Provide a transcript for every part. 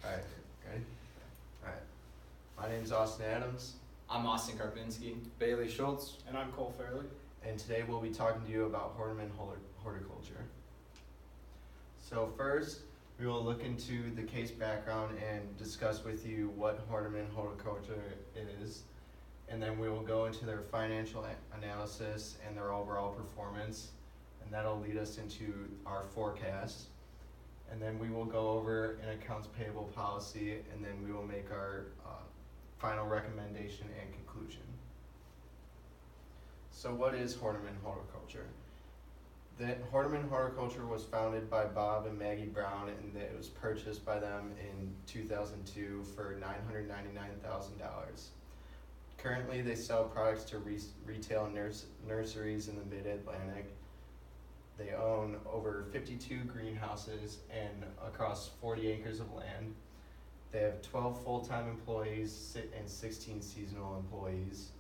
Alright, ready? Alright. My name's Austin Adams, I'm Austin Karpinski. Bailey Schultz. And I'm Cole Fairley. and today we'll be talking to you about Horniman Horticulture. So first, we will look into the case background and discuss with you what Horniman Horticulture is, and then we will go into their financial analysis and their overall performance, and that'll lead us into our forecast. And then we will go over an accounts payable policy, and then we will make our final recommendation and conclusion. So what is Horniman Horticulture? The Horniman Horticulture was founded by Bob and Maggie Brown, and it was purchased by them in 2002 for $999,000. Currently, they sell products to retail nurseries in the Mid-Atlantic. They own over 52 greenhouses and across 40 acres of land. They have 12 full-time employees and 16 seasonal employees.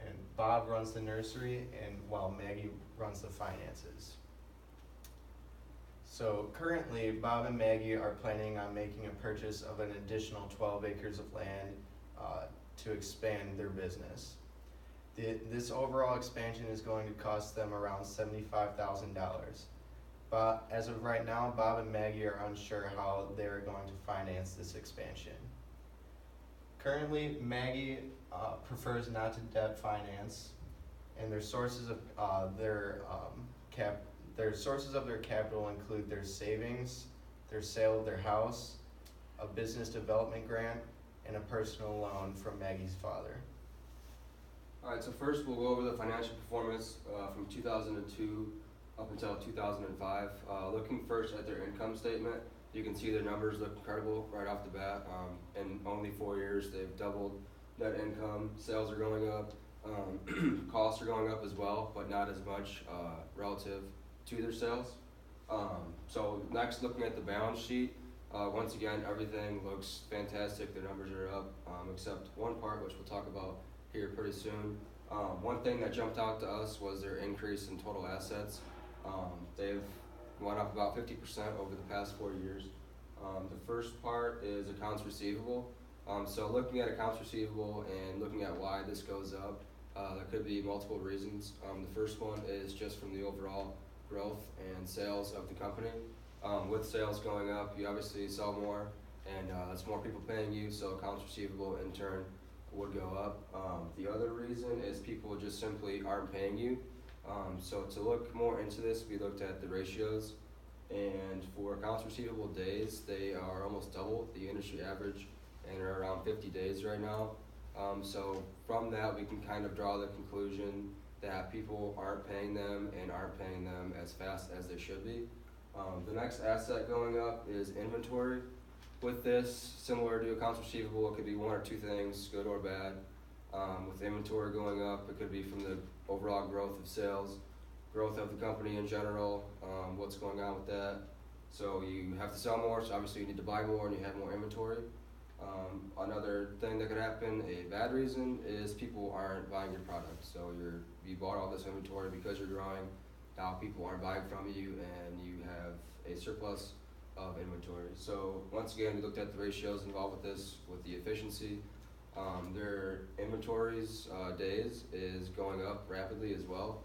And Bob runs the nursery, and while Maggie runs the finances. So currently, Bob and Maggie are planning on making a purchase of an additional 12 acres of land to expand their business. This overall expansion is going to cost them around $75,000. But as of right now, Bob and Maggie are unsure how they're going to finance this expansion. Currently, Maggie prefers not to debt finance, and their sources of their sources of their capital include their savings, their sale of their house, a business development grant, and a personal loan from Maggie's father. Alright, so first we'll go over the financial performance from 2002 up until 2005. Looking first at their income statement, you can see their numbers look incredible right off the bat. In only 4 years, they've doubled net income. Sales are going up. Costs are going up as well, but not as much relative to their sales. So next, looking at the balance sheet, once again, everything looks fantastic. Their numbers are up, except one part, which we'll talk about here pretty soon. One thing that jumped out to us was their increase in total assets. They've went up about 50% over the past 4 years. The first part is accounts receivable. So looking at accounts receivable and looking at why this goes up, there could be multiple reasons. The first one is just from the overall growth and sales of the company. With sales going up, you obviously sell more, and that's more people paying you, so accounts receivable in turn would go up. The other reason is people just simply aren't paying you. So to look more into this, we looked at the ratios, and for accounts receivable days, they are almost double the industry average and are around 50 days right now. So from that, we can kind of draw the conclusion that people aren't paying them and aren't paying them as fast as they should be. The next asset going up is inventory. With this, similar to accounts receivable, it could be one or two things, good or bad. With inventory going up, it could be from the overall growth of sales, growth of the company in general, what's going on with that. So you have to sell more, so obviously you need to buy more and you have more inventory. Another thing that could happen, a bad reason, is people aren't buying your product. So you bought all this inventory because you're growing, now people aren't buying from you and you have a surplus of inventory. So once again, we looked at the ratios involved with this, with the efficiency. Their inventories days is going up rapidly as well.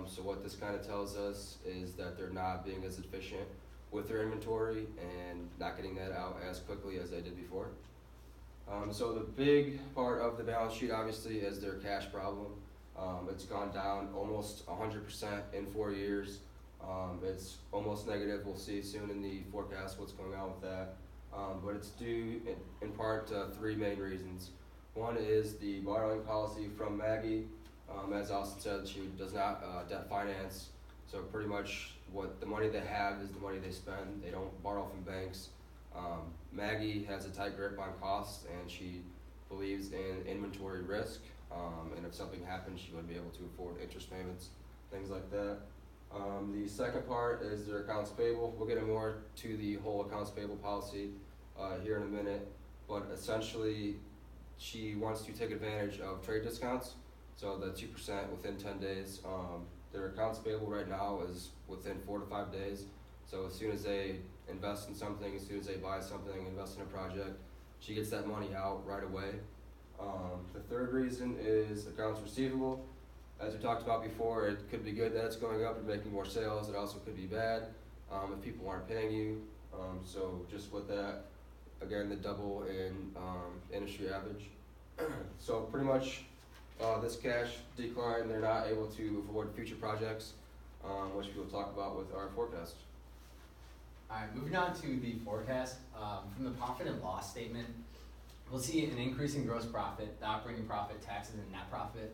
So what this kind of tells us is that they're not being as efficient with their inventory and not getting that out as quickly as they did before. So the big part of the balance sheet obviously is their cash problem. It's gone down almost 100% in 4 years. It's almost negative. We'll see soon in the forecast what's going on with that. But it's due in part to three main reasons. One is the borrowing policy from Maggie. As Austin said, she does not debt finance. So pretty much what the money they have is the money they spend. They don't borrow from banks. Maggie has a tight grip on costs, and she believes in inventory risk. And if something happens, she would be able to afford interest payments, things like that. The second part is their accounts payable. We'll get more to the whole accounts payable policy here in a minute, but essentially she wants to take advantage of trade discounts, so the 2% within 10 days. Their accounts payable right now is within 4 to 5 days, so as soon as they invest in something as soon as they buy something, invest in a project. She gets that money out right away. The third reason is accounts receivable. As we talked about before, it could be good that it's going up and making more sales. It also could be bad if people aren't paying you. So just with that, again, the double in industry average. So pretty much this cash decline, they're not able to afford future projects, which we'll talk about with our forecast. Alright, moving on to the forecast. From the profit and loss statement, we'll see an increase in gross profit, the operating profit, taxes, and net profit.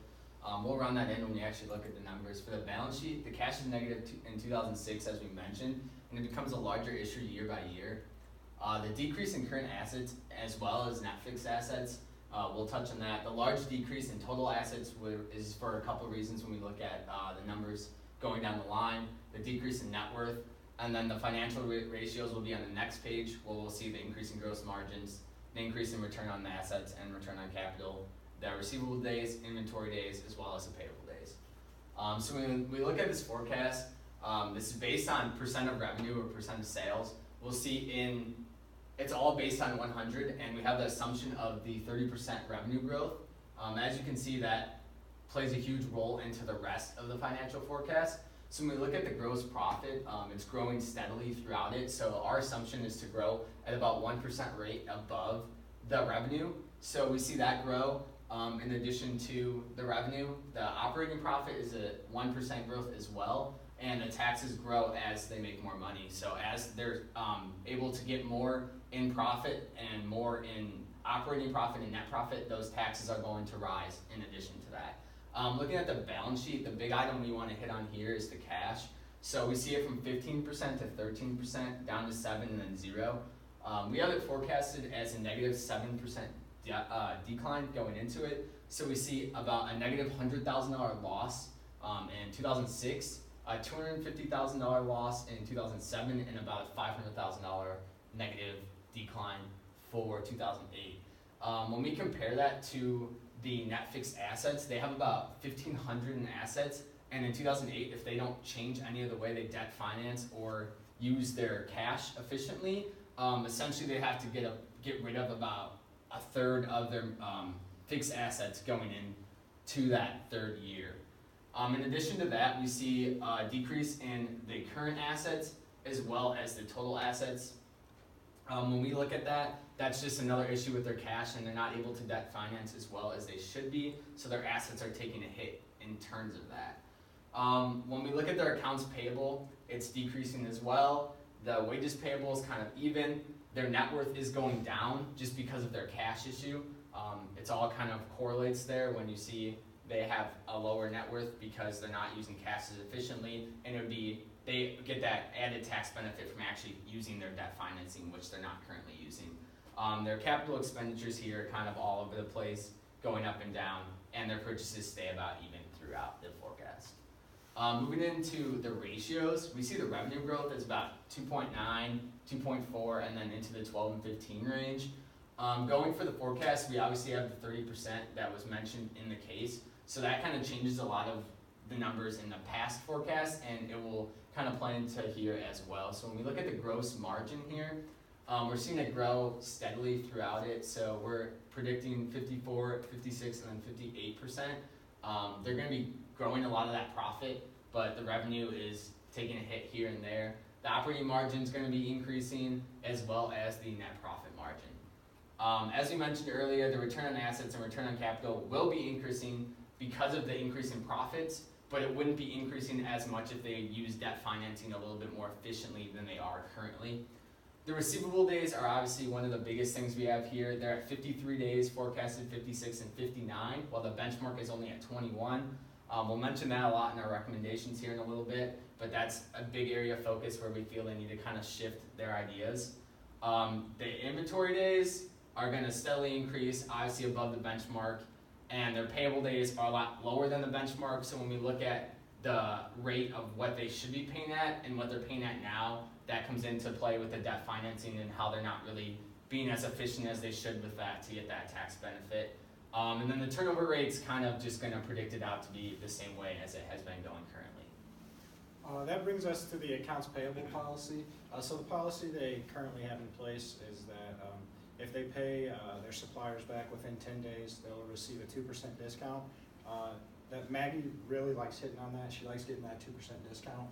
We'll run that in when we actually look at the numbers. For the balance sheet, the cash is negative in 2006, as we mentioned, and it becomes a larger issue year by year. The decrease in current assets, as well as net fixed assets, we'll touch on that. The large decrease in total assets is for a couple of reasons when we look at the numbers going down the line. The decrease in net worth, and then the financial ratios will be on the next page, where we'll see the increase in gross margins, the increase in return on the assets and return on capital, the receivable days, inventory days, as well as the payable days. So when we look at this forecast, this is based on percent of revenue or percent of sales. We'll see it's all based on 100, and we have the assumption of the 30% revenue growth. As you can see, that plays a huge role into the rest of the financial forecast. So when we look at the gross profit, it's growing steadily throughout it. So our assumption is to grow at about 1% rate above the revenue. So we see that grow. In addition to the revenue, the operating profit is a 1% growth as well, and the taxes grow as they make more money. So as they're able to get more in profit and more in operating profit and net profit, those taxes are going to rise in addition to that. Looking at the balance sheet, the big item we want to hit on here is the cash. So we see it from 15% to 13%, down to 7 and then 0. We have it forecasted as a negative 7% decline going into it. So we see about a negative $100,000 loss in 2006, a $250,000 loss in 2007, and about a $500,000 negative decline for 2008. When we compare that to the net fixed assets, they have about 1,500 in assets, and in 2008, if they don't change any of the way they debt finance or use their cash efficiently, essentially they have to get rid of about a third of their fixed assets going into that third year. In addition to that, we see a decrease in the current assets as well as the total assets. When we look at that, that's just another issue with their cash, and they're not able to debt finance as well as they should be, so their assets are taking a hit in terms of that. When we look at their accounts payable, it's decreasing as well. The wages payable is kind of even. Their net worth is going down just because of their cash issue. It's all kind of correlates there when you see they have a lower net worth because they're not using cash as efficiently, and they get that added tax benefit from actually using their debt financing, which they're not currently using. Their capital expenditures here are kind of all over the place, going up and down, and their purchases stay about even throughout the forecast. Moving into the ratios, we see the revenue growth is about 2.9, 2.4, and then into the 12 and 15 range. Going for the forecast, we obviously have the 30% that was mentioned in the case, so that kind of changes a lot of the numbers in the past forecast, and it will kind of play into here as well. So when we look at the gross margin here, we're seeing it grow steadily throughout it, so we're predicting 54, 56, and then 58%. They're going to be growing a lot of that profit, but the revenue is taking a hit here and there. The operating margin is going to be increasing, as well as the net profit margin. As we mentioned earlier, the return on assets and return on capital will be increasing because of the increase in profits, but it wouldn't be increasing as much if they use debt financing a little bit more efficiently than they are currently. The receivable days are obviously one of the biggest things we have here. They're at 53 days, forecasted 56 and 59, while the benchmark is only at 21. We'll mention that a lot in our recommendations here in a little bit, but that's a big area of focus where we feel they need to kind of shift their ideas. The inventory days are going to steadily increase, obviously above the benchmark, and their payable days are a lot lower than the benchmark, so when we look at the rate of what they should be paying at and what they're paying at now, that comes into play with the debt financing and how they're not really being as efficient as they should with that to get that tax benefit. And then the turnover rate's kind of just going to predict it out to be the same way as it has been going currently. That brings us to the accounts payable policy. So the policy they currently have in place is that if they pay their suppliers back within 10 days, they'll receive a 2% discount. That Maggie really likes hitting on that. She likes getting that 2% discount.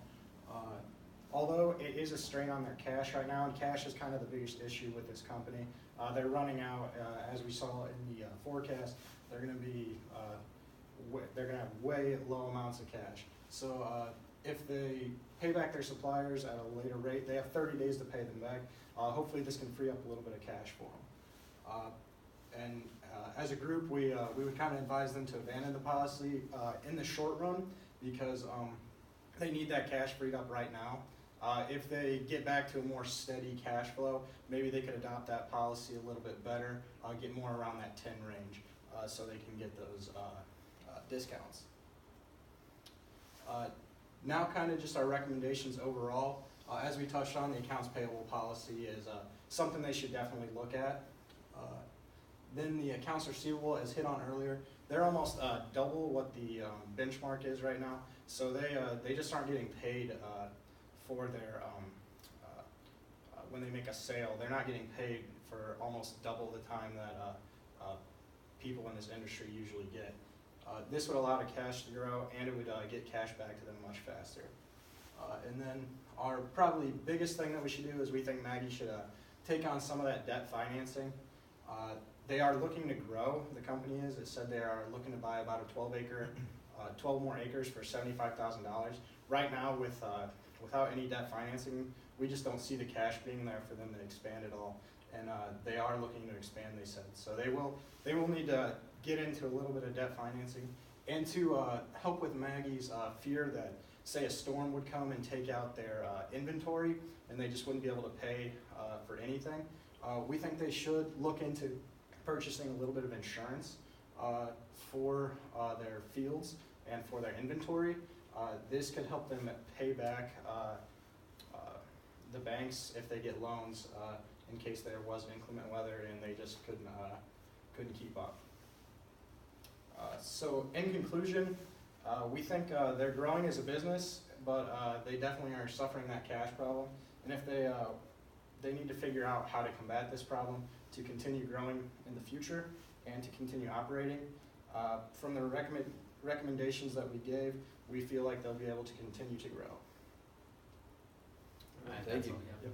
Although it is a strain on their cash right now, and cash is kind of the biggest issue with this company. They're running out, as we saw in the forecast, they're going to have way low amounts of cash. So if they pay back their suppliers at a later rate, they have 30 days to pay them back. Hopefully this can free up a little bit of cash for them. As a group, we would kind of advise them to abandon the policy in the short run because they need that cash freed up right now. If they get back to a more steady cash flow, maybe they could adopt that policy a little bit better, get more around that 10 range so they can get those discounts. Now kind of just our recommendations overall. As we touched on, the accounts payable policy is something they should definitely look at. Then the accounts receivable, as hit on earlier, they're almost double what the benchmark is right now. So they just aren't getting paid for their, when they make a sale, they're not getting paid for almost double the time that people in this industry usually get. This would allow the cash to grow, and it would get cash back to them much faster. And then our probably biggest thing that we should do is we think Maggie should take on some of that debt financing. They are looking to grow, the company is. It said they are looking to buy about a 12 more acres for $75,000. Right now, without any debt financing, we just don't see the cash being there for them to expand it all. And they are looking to expand, they said. So they will need to get into a little bit of debt financing and to help with Maggie's fear that, say, a storm would come and take out their inventory and they just wouldn't be able to pay for anything. We think they should look into purchasing a little bit of insurance for their fields and for their inventory. This could help them pay back the banks if they get loans in case there was inclement weather and they just couldn't keep up. So in conclusion, we think they're growing as a business, but they definitely are suffering that cash problem. And if they need to figure out how to combat this problem to continue growing in the future and to continue operating. From the recommendations that we gave, we feel like they'll be able to continue to grow. All right, Thank that's you. all, yeah. Yep.